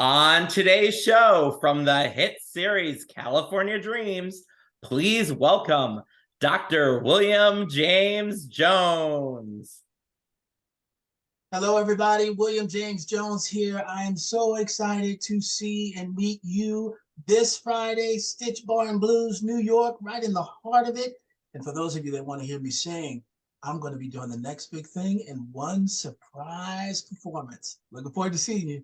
On today's show from the hit series California Dreams, please welcome Dr. William James Jones. Hello, everybody. William James Jones here. I am so excited to see and meet you this Friday, Stitch Bar and Blues, New York, right in the heart of it. And for those of you that want to hear me sing, I'm going to be doing the next big thing in one surprise performance. Looking forward to seeing you.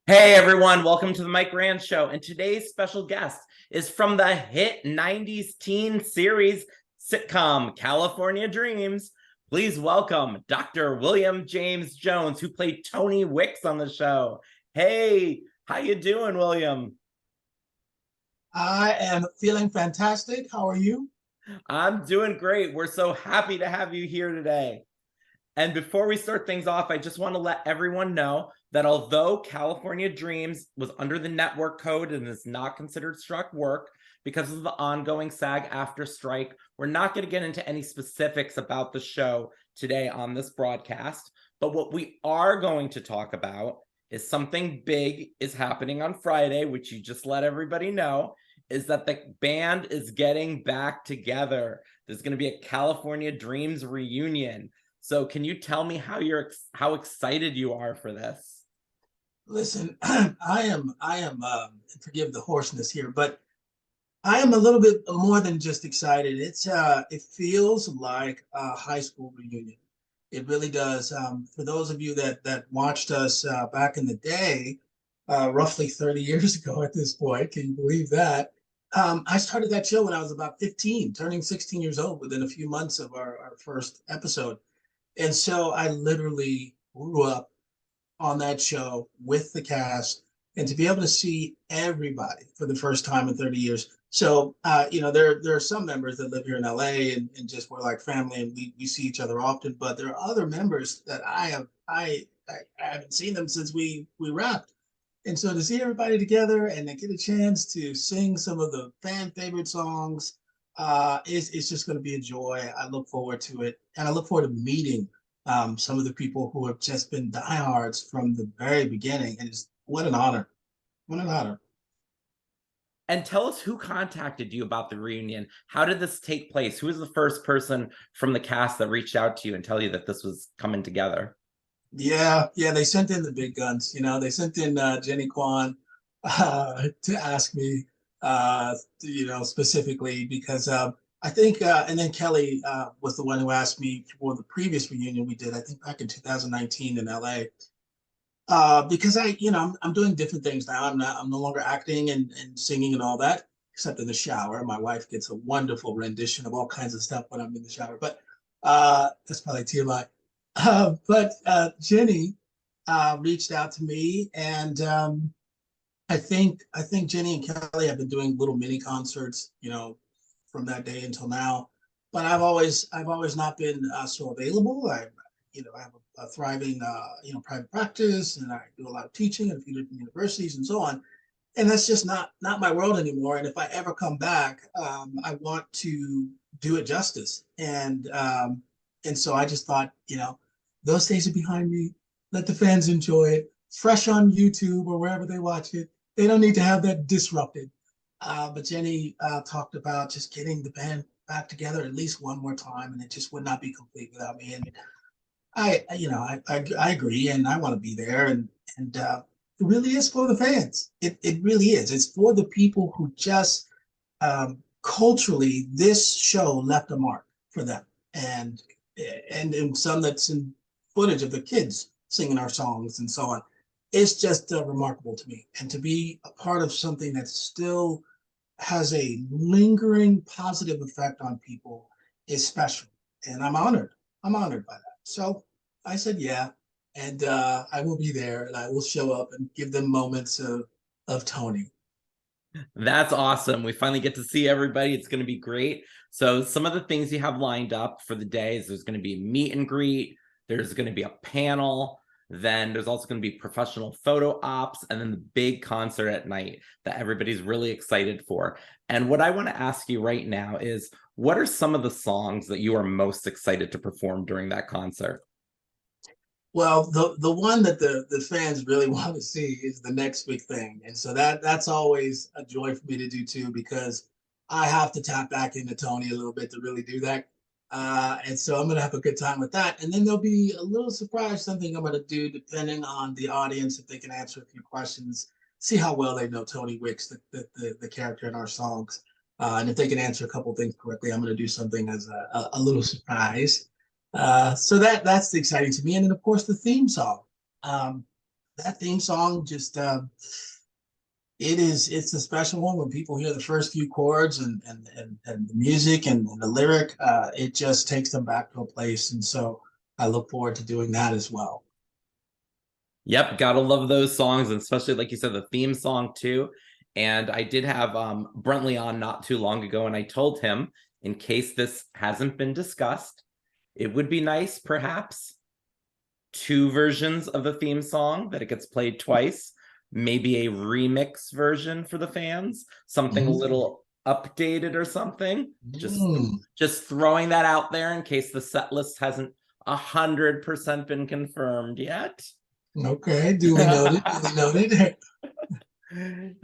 Hey everyone, welcome to the Mike Rand Show. And today's special guest is from the hit 90s teen series sitcom California Dreams. Please welcome Dr. William James Jones, who played Tony Wicks on the show. Hey, how you doing, William? I am feeling fantastic. How are you? I'm doing great. We're so happy to have you here today. And before we start things off, I just want to let everyone know that although California Dreams was under the network code and is not considered struck work because of the ongoing SAG-AFTRA strike, we're not going to get into any specifics about the show today on this broadcast. But what we are going to talk about is something big is happening on Friday, which you just let everybody know, is that the band is getting back together. There's going to be a California Dreams reunion. So can you tell me how excited you are for this? Listen, I am, forgive the hoarseness here, but I am a little bit more than just excited. It feels like a high school reunion. It really does. For those of you that watched us back in the day, roughly 30 years ago at this point, can you believe that? I started that show when I was about 15, turning 16 years old within a few months of our first episode. And so I literally grew up on that show with the cast, and to be able to see everybody for the first time in 30 years. So, there are some members that live here in LA and just we're like family and we see each other often, but there are other members that I haven't seen them since we rapped. And so to see everybody together and to get a chance to sing some of the fan favorite songs, it's just going to be a joy. I look forward to it. And I look forward to meeting some of the people who have just been diehards from the very beginning. And what an honor. What an honor. And tell us who contacted you about the reunion. How did this take place? Who was the first person from the cast that reached out to you and tell you that this was coming together? Yeah, they sent in the big guns. They sent in Jenny Kwan to ask me, specifically because I think, and then Kelly was the one who asked me for the previous reunion we did, I think back in 2019 in LA. Because I'm doing different things now. I'm no longer acting and singing and all that, except in the shower. My wife gets a wonderful rendition of all kinds of stuff when I'm in the shower, but that's probably TMI. But Jenny reached out to me, and I think Jenny and Kelly have been doing little mini concerts, from that day until now. But I've always not been so available. I have a thriving private practice, and I do a lot of teaching at a few different universities and so on. And that's just not my world anymore. And if I ever come back, I want to do it justice. And so I just thought, those days are behind me. Let the fans enjoy it. Fresh on YouTube or wherever they watch it. They don't need to have that disrupted. But Jenny talked about just getting the band back together at least one more time, and it just would not be complete without me. And I agree, and I want to be there. And it really is for the fans. It really is. It's for the people who just culturally, this show left a mark for them, and some that's in footage of the kids singing our songs and so on. It's just remarkable to me, and to be a part of something that still has a lingering positive effect on people is special, and I'm honored. I'm honored by that. So I said, yeah, and I will be there, and I will show up and give them moments of of Tony. That's awesome. We finally get to see everybody. It's going to be great. So some of the things you have lined up for the day is there's going to be a meet and greet. There's going to be a panel. Then there's also going to be professional photo ops, and then the big concert at night that everybody's really excited for. And what I want to ask you right now is, what are some of the songs that you are most excited to perform during that concert? Well, the one that the fans really want to see is the next big thing, and so that's always a joy for me to do too, because I have to tap back into Tony a little bit to really do that. And so I'm gonna have a good time with that, and then there'll be a little surprise, something I'm gonna do depending on the audience, if they can answer a few questions, see how well they know Tony Wicks, the character in our songs, and if they can answer a couple things correctly, I'm gonna do something as a little surprise. So that's exciting to me. And then of course the theme song. Um, that theme song just it's a special one when people hear the first few chords and the music and the lyric, it just takes them back to a place. And so I look forward to doing that as well. Yep, gotta love those songs, and especially like you said, the theme song too. And I did have Brentley on not too long ago, and I told him, in case this hasn't been discussed, it would be nice, perhaps, two versions of the theme song, that it gets played twice, maybe a remix version for the fans, something a little updated or something. Just throwing that out there in case the set list hasn't 100% been confirmed yet. Okay, duly noted. Duly noted.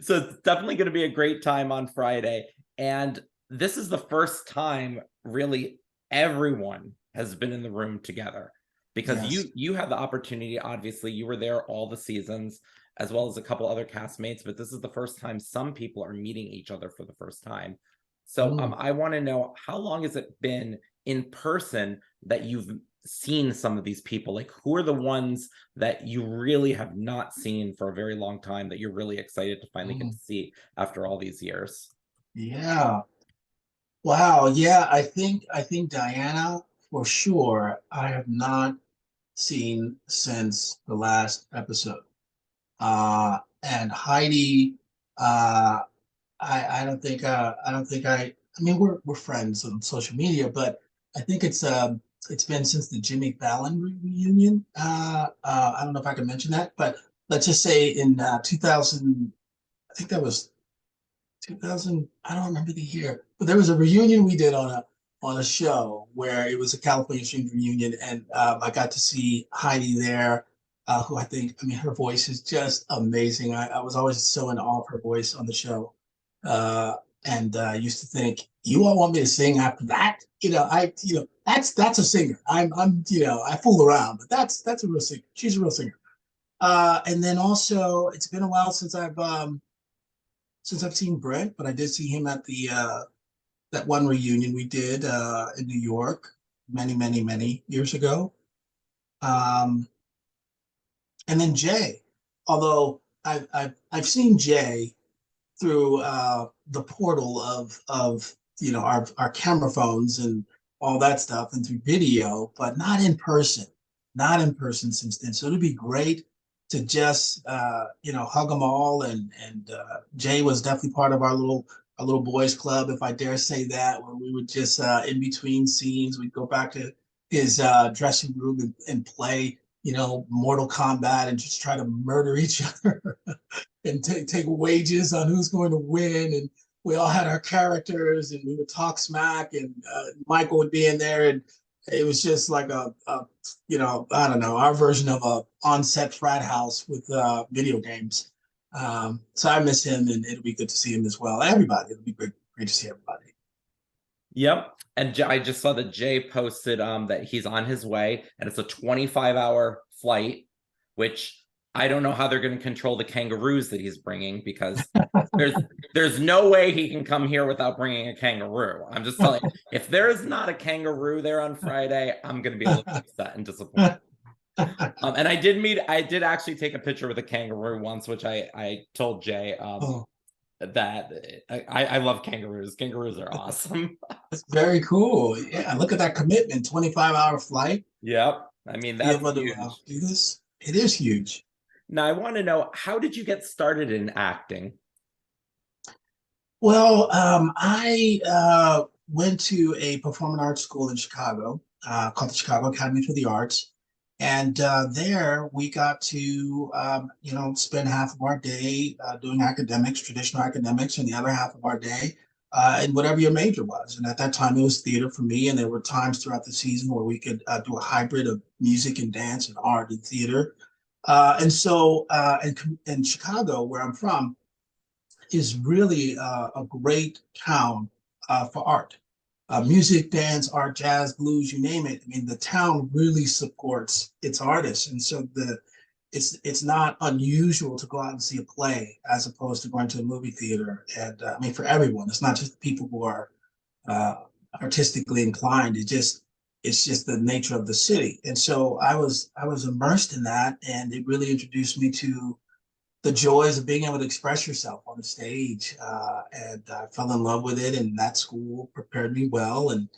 So it's definitely going to be a great time on Friday. And this is the first time, really, everyone has been in the room together, because Yes. you had the opportunity. Obviously, you were there all the seasons, as well as a couple other castmates, but this is the first time some people are meeting each other for the first time. So I want to know, how long has it been in person that you've seen some of these people? Like, who are the ones that you really have not seen for a very long time that you're really excited to finally get to see after all these years? Yeah. Wow. Yeah, I think Diana for sure. I have not seen since the last episode. And Heidi, uh, I mean, we're friends on social media, but I think it's been since the Jimmy Fallon reunion. I don't know if I can mention that, but let's just say in 2000, I think that was 2000. I don't remember the year, but there was a reunion we did on a show where it was a California Streams reunion, and I got to see Heidi there, who I mean, her voice is just amazing. I was always so in awe of her voice on the show, uh, and I used to think, you all want me to sing after that? That's a singer. I fool around, but that's a real singer. She's a real singer. And then also, it's been a while since I've seen Brent, but I did see him at the that one reunion we did in New York many years ago. Um, and then Jay, although I've seen Jay through the portal of our camera phones and all that stuff, and through video, but not in person since then. So it'd be great to just hug them all, and Jay was definitely part of our little boys club, if I dare say that, where we would just in between scenes we'd go back to his dressing room and play Mortal Kombat and just try to murder each other and take wages on who's going to win. And we all had our characters, and we would talk smack, and Michael would be in there, and it was just like I don't know, our version of a on-set frat house with video games. So I miss him, and it'll be good to see him as well. Everybody, it'll be great to see everybody. Yep. And I just saw that Jay posted that he's on his way, and it's a 25-hour flight, which I don't know how they're going to control the kangaroos that he's bringing, because there's no way he can come here without bringing a kangaroo. I'm just telling you, if there is not a kangaroo there on Friday, I'm going to be a little upset and disappointed. And I did actually take a picture with a kangaroo once, which I told Jay that I love kangaroos. Kangaroos are awesome. It's very cool. Yeah, look at that commitment, 25-hour flight. Yep. I mean, Be that's able to huge. do this. It is huge. Now, I want to know, how did you get started in acting? Well, I went to a performing arts school in Chicago called the Chicago Academy for the Arts. And there we got to, spend half of our day doing academics, traditional academics, and the other half of our day in whatever your major was. And at that time, it was theater for me. And there were times throughout the season where we could do a hybrid of music and dance and art and theater. In Chicago, where I'm from, is really a great town for art. Music, dance, art, jazz, blues, you name it. I mean, the town really supports its artists, and so it's not unusual to go out and see a play as opposed to going to a movie theater. And I mean, for everyone, it's not just people who are uh, artistically inclined. It's just the nature of the city. And so I was immersed in that, and it really introduced me to the joys of being able to express yourself on the stage. And I fell in love with it, and that school prepared me well. And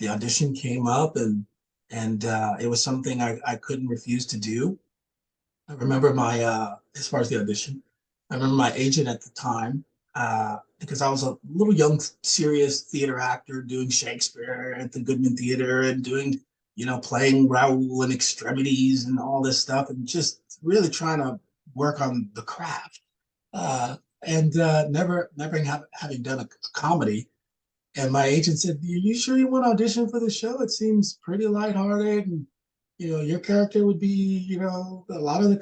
the audition came up, and it was something I couldn't refuse to do. I remember as far as the audition, I remember my agent at the time, because I was a little young, serious theater actor doing Shakespeare at the Goodman Theater and doing, playing Raoul in Extremities and all this stuff, and just really trying to work on the craft. And never having done a comedy. And my agent said, "You sure you want to audition for the show? It seems pretty lighthearted, and your character would be, a lot of the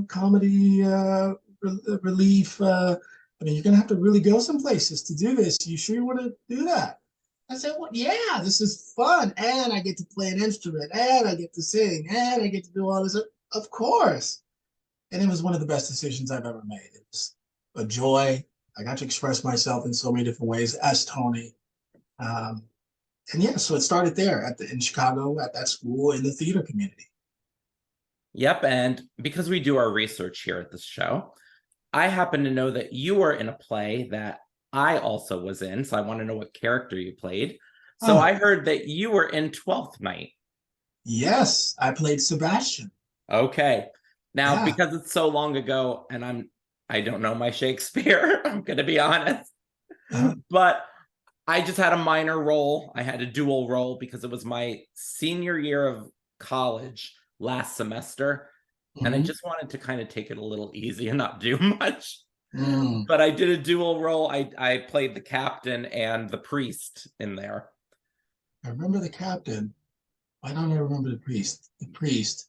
comedy relief. I mean, you're gonna have to really go some places to do this. You sure you want to do that?" I said, "Well, yeah, this is fun, and I get to play an instrument, and I get to sing, and I get to do all this. Of course." And it was one of the best decisions I've ever made. It was a joy. I got to express myself in so many different ways as Tony. Um, and yeah, so it started there in Chicago at that school in the theater community. Yep, and because we do our research here at this show, I happen to know that you were in a play that I also was in, so I want to know what character you played. So Oh, I heard that you were in 12th Night. yes, I played Sebastian. Okay. Now, Yeah. because it's so long ago and I don't know my Shakespeare, I'm going to be honest. Uh, But I just had a minor role. I had a dual role because it was my senior year of college last semester. And I mhm. just wanted to kind of take it a little easy and not do much. Mm. But I did a dual role. I played the captain and the priest in there. I remember the captain. Why don't I remember the priest? The priest.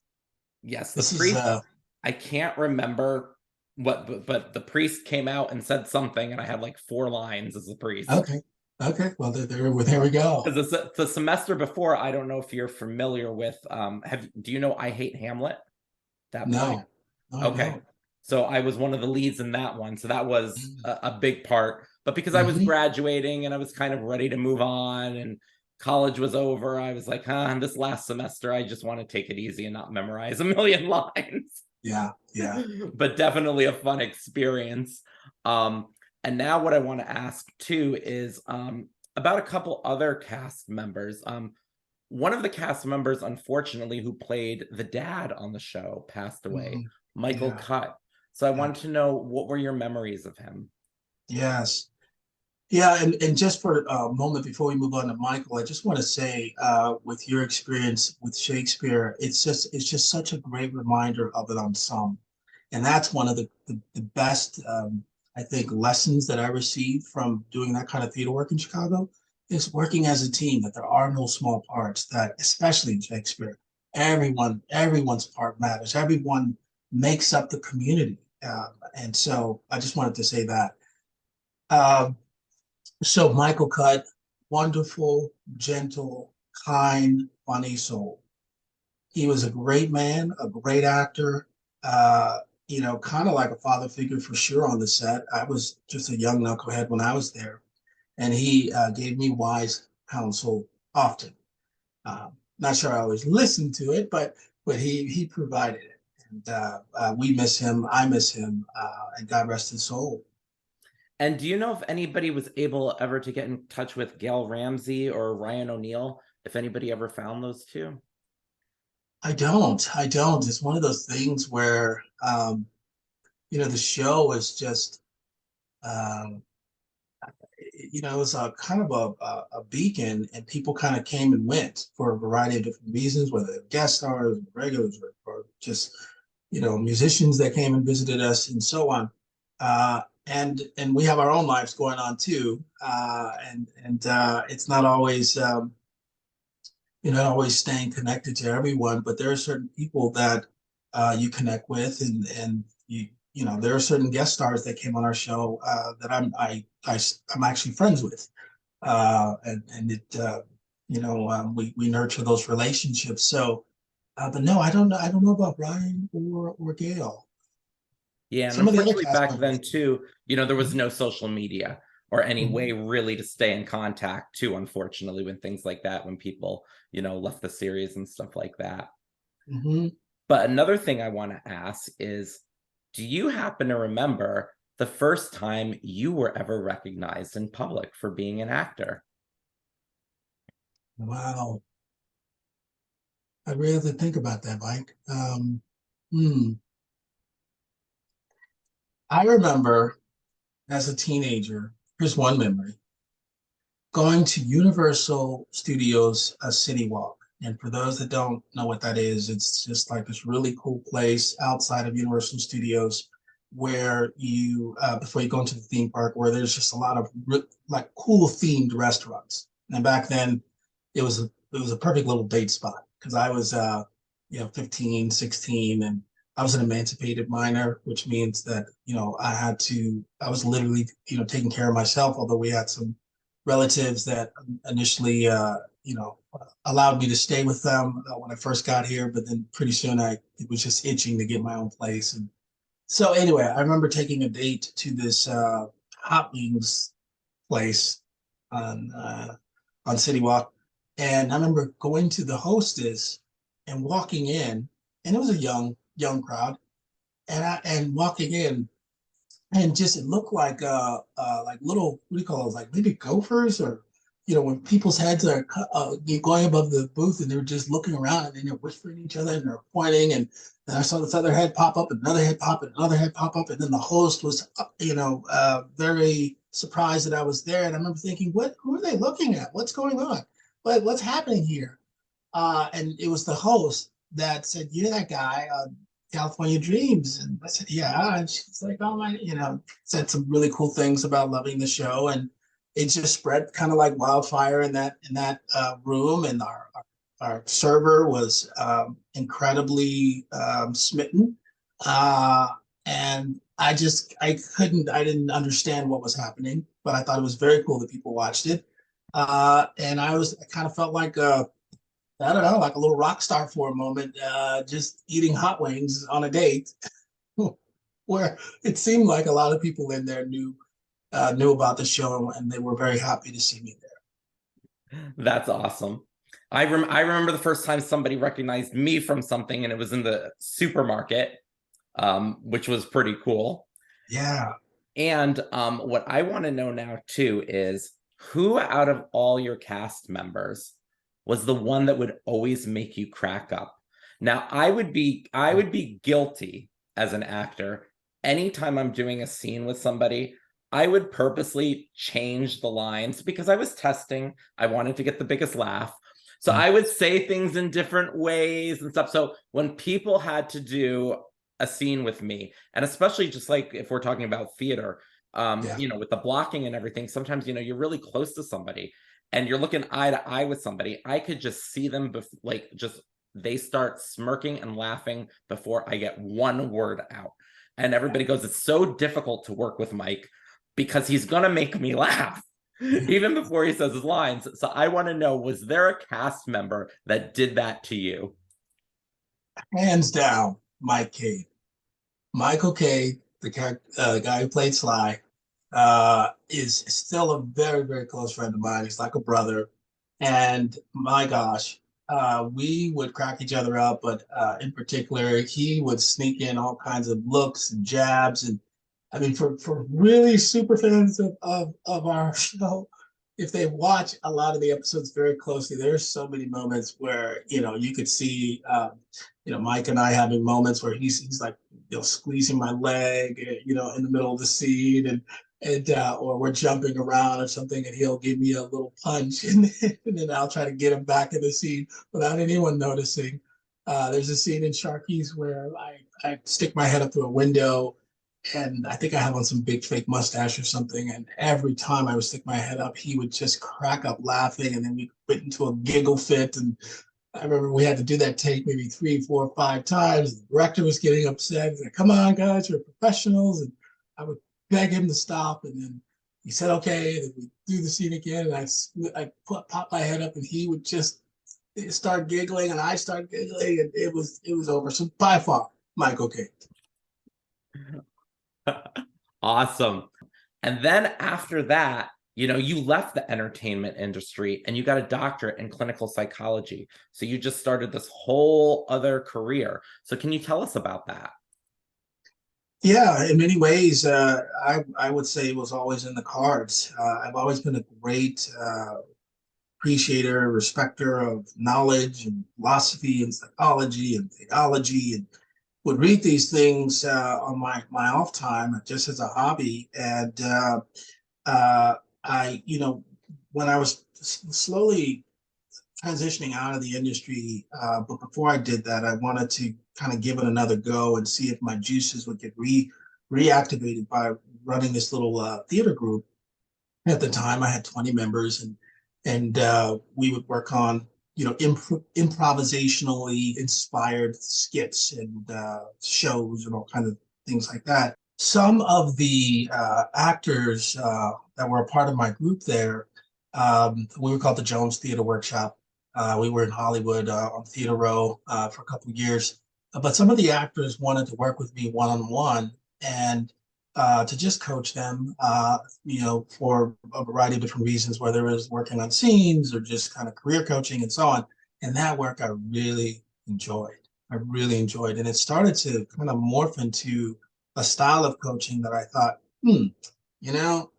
Yes, the This is priest. I can't remember but the priest came out and said something, and I had like 4 lines as the priest. okay. Okay. Well, there we go. Because the semester before, I don't know if you're familiar with do you know I Hate Hamlet? That play? No, no, I Okay. don't. So I was one of the leads in that one. So that was a big part. But because I was Mm-hmm. graduating and I was kind of ready to move on and college was over, I was like, this last semester, I just want to take it easy and not memorize a million lines. Yeah, yeah. But definitely a fun experience. Um, and now what I want to ask too is about a couple other cast members. One of the cast members, unfortunately, who played the dad on the show, passed away, Mhm. Michael Yeah, Cutt. So I yeah. wanted to know, what were your memories of him? Yes. Yeah, and just for a moment before we move on to Michael, I just want to say, with your experience with Shakespeare, it's just such a great reminder of an ensemble, and that's one of the best, I think, lessons that I received from doing that kind of theater work in Chicago is working as a team. That there are no small parts. That especially in Shakespeare, everyone's part matters. Everyone makes up the community, and so I just wanted to say that. Um, so Michael Cutt, wonderful, gentle, kind, funny soul. He was a great man, a great actor. Uh, kind of like a father figure for sure on the set. I was just a young knucklehead when I was there, and he gave me wise counsel often. Not sure I always listened to it, but he provided it, and we miss him. I miss him, and God rest his soul. And do you know if anybody was able ever to get in touch with Gail Ramsey or Ryan O'Neill? If anybody ever found those two? I don't. It's one of those things where the show was just, um, it was a kind of a beacon, and people kind of came and went for a variety of different reasons, whether they're guest stars, regulars, or just, musicians that came and visited us and so on. And we have our own lives going on too. And it's not always, not always staying connected to everyone, but there are certain people that you connect with, and there are certain guest stars that came on our show that I'm actually friends with, and it we nurture those relationships. So, but no, I don't know about Brian or Gail. Yeah, and Some of the other unfortunately cast back members. then too, there was no social media or any way Mhm. really to stay in contact too, unfortunately, when things like that, when people, left the series and stuff like that. Mhm. But another thing I want to ask is, do you happen to remember the first time you were ever recognized in public for being an actor? Wow, I really have to think about that, Mike. Hmm. I remember as a teenager. Here's one memory: going to Universal Studios City Walk. And for those that don't know what that is, it's just like this really cool place outside of Universal Studios where before you go into the theme park, where there's just a lot of like cool themed restaurants. And back then, it was a perfect little date spot because I was 15, 16, and I was an emancipated minor, which means that I was literally taking care of myself. Although we had some relatives that initially allowed me to stay with them when I first got here, but then pretty soon it was just itching to get my own place. And so anyway, I remember taking a date to this hot wings place on City Walk, and I remember going to the hostess and walking in, and it was a young crowd, and walking in, and just it looked like little, what do you call those, like maybe gophers, or when people's heads are going above the booth, and they're just looking around, and then they're whispering to each other, and they're pointing, and then I saw this other head pop up, and another head pop, and another head pop up, and then the host was very surprised that I was there, and I remember thinking, what, who are they looking at, what's going on, what's happening here? And it was the host that said, "You're that guy, California Dreams." And I said, "Yeah." And she's like, "Oh my," said some really cool things about loving the show, and it just spread kind of like wildfire in that room. And our server was incredibly smitten, and I didn't understand what was happening, but I thought it was very cool that people watched it. And I kind of felt like I don't know, like a little rock star for a moment, just eating hot wings on a date, where it seemed like a lot of people in there knew about the show, and they were very happy to see me That's awesome. I remember the first time somebody recognized me from something, and it was in the supermarket, which was pretty cool. there. Yeah. And what I want to know now too is, who out of all your cast members was the one that would always make you crack up? Now, I would be guilty as an actor. Anytime I'm doing a scene with somebody, I would purposely change the lines because I was testing. I wanted to get the biggest laugh. So I would say things in different ways and stuff. So when people had to do a scene with me, and especially just like if we're talking about theater, Yeah. with the blocking and everything, sometimes you're really close to somebody and you're looking eye to eye with somebody. I could just see them like just they start smirking and laughing before I get one word out. And everybody goes, "It's so difficult to work with Mike because he's gonna make me laugh." Even before he says his lines. So I want to know, was there a cast member that did that to you? Hands down, Mike Cade. Michael Cade, the guy who played Sly, is still a very, very close friend of mine. He's like a brother. And my gosh, we would crack each other up, but in particular, he would sneak in all kinds of looks and jabs. And I mean, for really super fans of our show, if they watch a lot of the episodes very closely, there's so many moments where you could see Mike and I having moments where he's like squeezing my leg, in the middle of the scene, and or we're jumping around or something, and he'll give me a little punch, and then I'll try to get him back in the scene without anyone noticing. There's a scene in Sharky's where I stick my head up through a window, and I think I have on some big fake mustache or something. And every time I would stick my head up, he would just crack up laughing, and then we went into a giggle fit. And I remember we had to do that take maybe 3, 4, 5 times. The director was getting upset. He's like, "Come on, guys, you're professionals." And I would beg him to stop, and then he said, "Okay." And then we do the scene again, and I pop my head up, and he would just start giggling, and I start giggling, and it was over. So by far, Michael Caine. Awesome. And then after that, you left the entertainment industry and you got a doctorate in clinical psychology. So you just started this whole other career. So can you tell us about that? Yeah, in many ways, I would say it was always in the cards. I've always been a great appreciator, respecter of knowledge and philosophy and psychology and theology, and would read these things on my off time just as a hobby. And I, when I was slowly transitioning out of the industry, but before I did that, I wanted to kind of give it another go and see if my juices would get reactivated by running this little theater group. At the time, I had 20 members, and we would work on improvisationally inspired skits and shows and all kinds of things like that. Some of the actors that were a part of my group there, we were called the Jones Theater Workshop. We were in Hollywood on Theater Row for a couple of years. But some of the actors wanted to work with me one-on-one and to just coach them, for a variety of different reasons, whether it was working on scenes or just kind of career coaching and so on. And that work I really enjoyed. I really enjoyed. And it started to kind of morph into a style of coaching that I thought,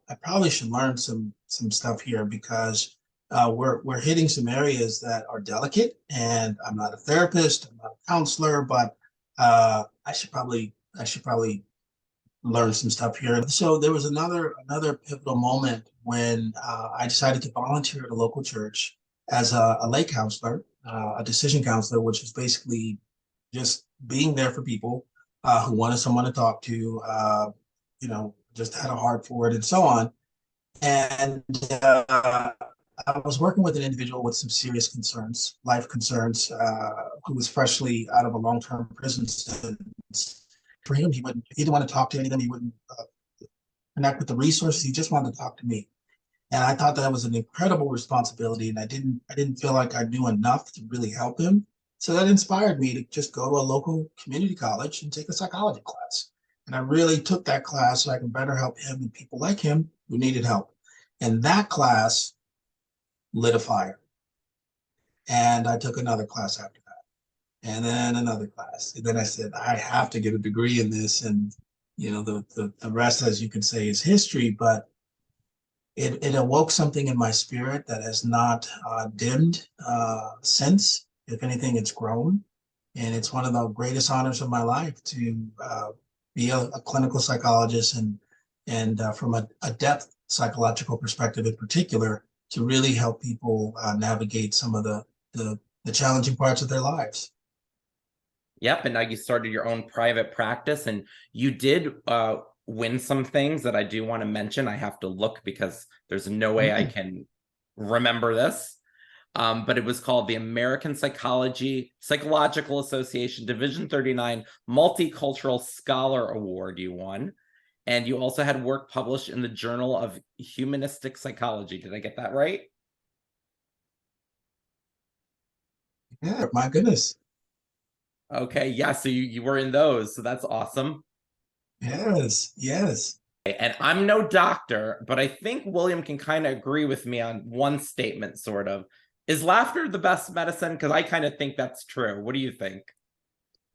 I probably should learn some stuff here, because we're hitting some areas that are delicate. And I'm not a therapist, I'm not a counselor, but I should probably learn some stuff here. So there was another pivotal moment when I decided to volunteer at a local church as a lay counselor, a decision counselor, which is basically just being there for people who wanted someone to talk to, just had a heart for it and so on. And I was working with an individual with some serious concerns, life concerns, who was freshly out of a long-term prison sentence. For him, he didn't want to talk to anyone. He wouldn't connect with the resources. He just wanted to talk to me. And I thought that was an incredible responsibility. And I didn't feel like I knew enough to really help him. So that inspired me to just go to a local community college and take a psychology class. And I really took that class so I can better help him and people like him who needed help. And that class lit a fire. And I took another class after that, and then another class. And then I said, I have to get a degree in this. And the rest, as you can say, is history. But it awoke something in my spirit that has not dimmed since. If anything, it's grown. And it's one of the greatest honors of my life to be a clinical psychologist, and from a depth psychological perspective in particular, to really help people navigate some of the challenging parts of their lives. Yep. And now you started your own private practice, and you did win some things that I do want to mention. I have to look because there's no way I can remember this. But it was called the American Psychological Association Division 39 Multicultural Scholar Award you won. And you also had work published in the Journal of Humanistic Psychology. Did I get that right? Yeah, my goodness. Okay, yeah, so you were in those, so that's awesome. Yes, yes. And I'm no doctor, but I think William can kind of agree with me on one statement, sort of. Is laughter the best medicine? Because I kind of think that's true. What do you think?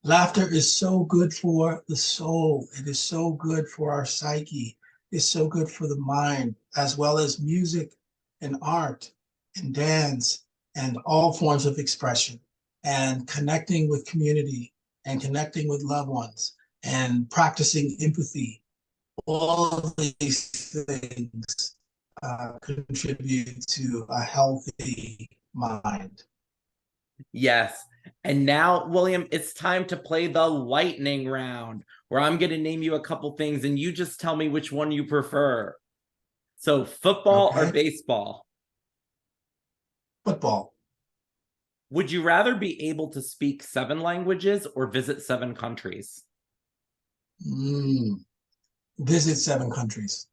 Laughter is so good for the soul. It is so good for our psyche. It's so good for the mind, as well as music and art and dance and all forms of expression, and connecting with community and connecting with loved ones. and practicing empathy. All of these things contribute to a healthy mind. Yes. And now, William, it's time to play the lightning round, where I'm going to name you a couple things and you just tell me which one you prefer. So, football or Okay. baseball? Football. Would you rather be able to speak 7 languages or visit 7 countries? Visit 7 countries.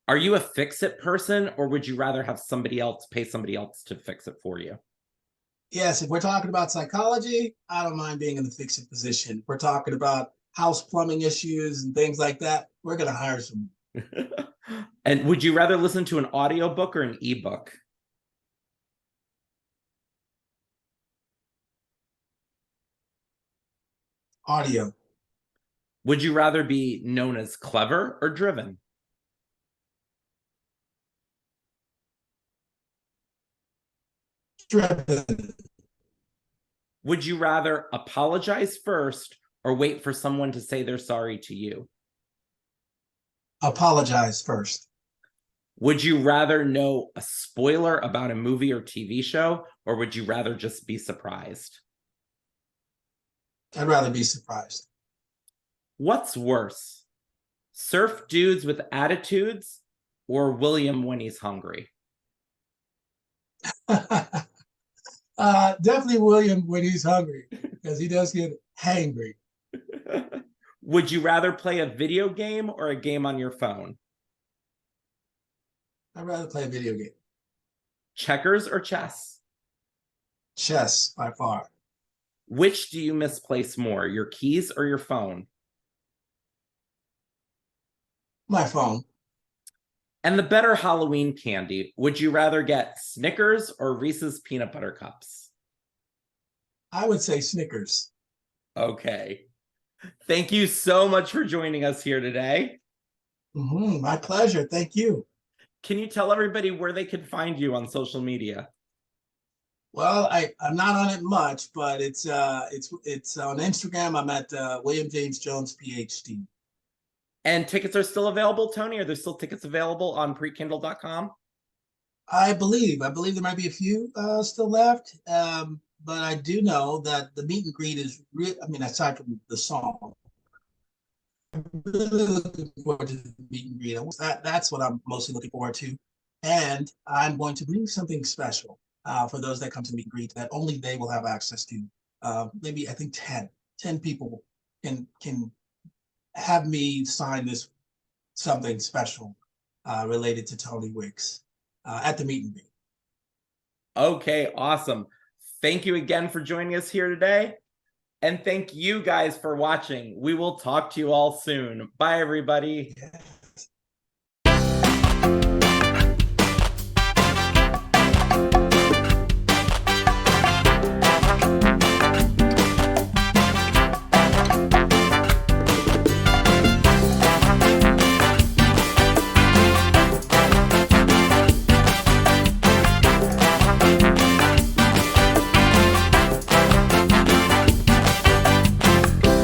Are you a fix-it person, or would you rather have somebody else pay somebody else to fix it for you? Yes, if we're talking about psychology, I don't mind being in the fix-it position. If we're talking about house plumbing issues and things like that, we're going to hire someone. And would you rather listen to an audiobook or an ebook? Audio. Would you rather be known as clever or driven? Driven. Would you rather apologize first or wait for someone to say they're sorry to you? Apologize first. Would you rather know a spoiler about a movie or TV show, or would you rather just be surprised? I'd rather be surprised. What's worse, surf dudes with attitudes or William when he's hungry? Definitely William when he's hungry, because he does get hangry. Would you rather play a video game or a game on your phone? I'd rather play a video game. Checkers or chess? Chess, by far. Which do you misplace more, your keys or your phone? My phone. And the better Halloween candy, would you rather get Snickers or Reese's peanut butter cups? I would say Snickers. Okay. Thank you so much for joining us here today. My pleasure. Thank you. Can you tell everybody where they can find you on social media? Well, I'm not on it much, but it's on Instagram. I'm at William James Jones, Ph.D. And tickets are still available, Tony? Are there still tickets available on prekindle.com? I believe there might be a few still left, but I do know that the meet and greet is real. I mean, aside from the song, I'm really looking forward to the meet and greet. That's what I'm mostly looking forward to, and I'm going to bring something special for those that come to meet and greet that only they will have access to. Maybe I think 10 people can have me sign this something special related to Tony Wicks at the meet and greet. Okay, awesome. Thank you again for joining us here today. And thank you guys for watching. We will talk to you all soon. Bye, everybody. Yeah.